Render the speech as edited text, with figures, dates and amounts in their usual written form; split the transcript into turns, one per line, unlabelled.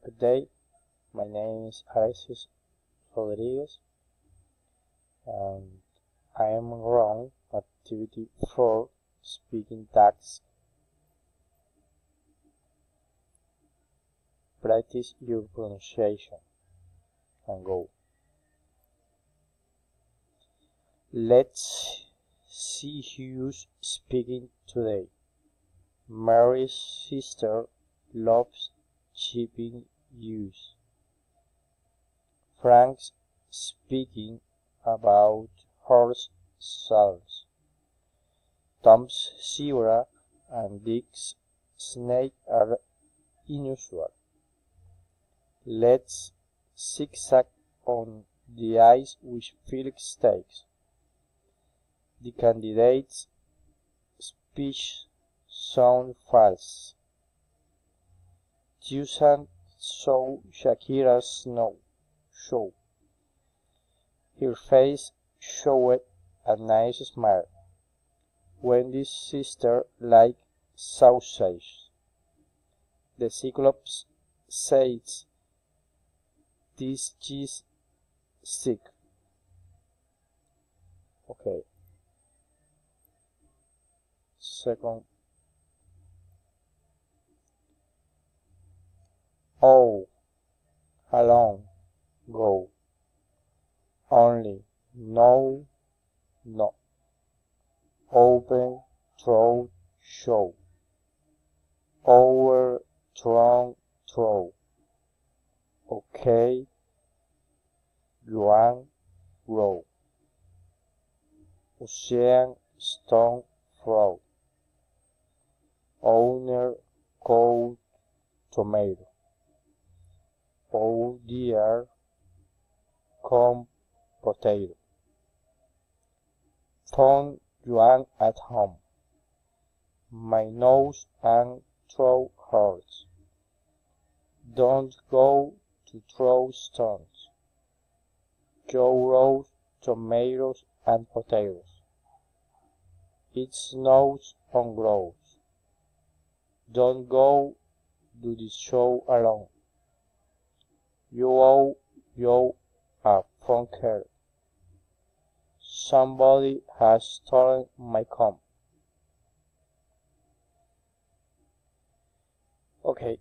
Good day, my name is Alexis Rodriguez and I am on activity 4 speaking tasks. Practice your pronunciation and go. Let's see who's speaking today. Mary's sister loves chipping use. Frank's speaking about horse saddles. Tom's zebra and Dick's snake are unusual. Let's zigzag on the ice with Felix takes. The candidate's speech sounds false. Susan saw Shakira's show. Her face showed a nice smile. Wendy's sister liked sausage. The Cyclops says this cheese sick. Okay. Second. Oh, how long go? Only no. Open throat show. Over throw. Okay. Yuan row. Ocean stone throw. Owner cold tomato. Oh dear, corn potato. Phone Yuan at home. My nose and throat hurts. Don't go to throw stones. Joe roast tomatoes and potatoes. It snows on grows. Don't go to the show alone. You owe a phone call. Somebody has stolen my comb. Okay,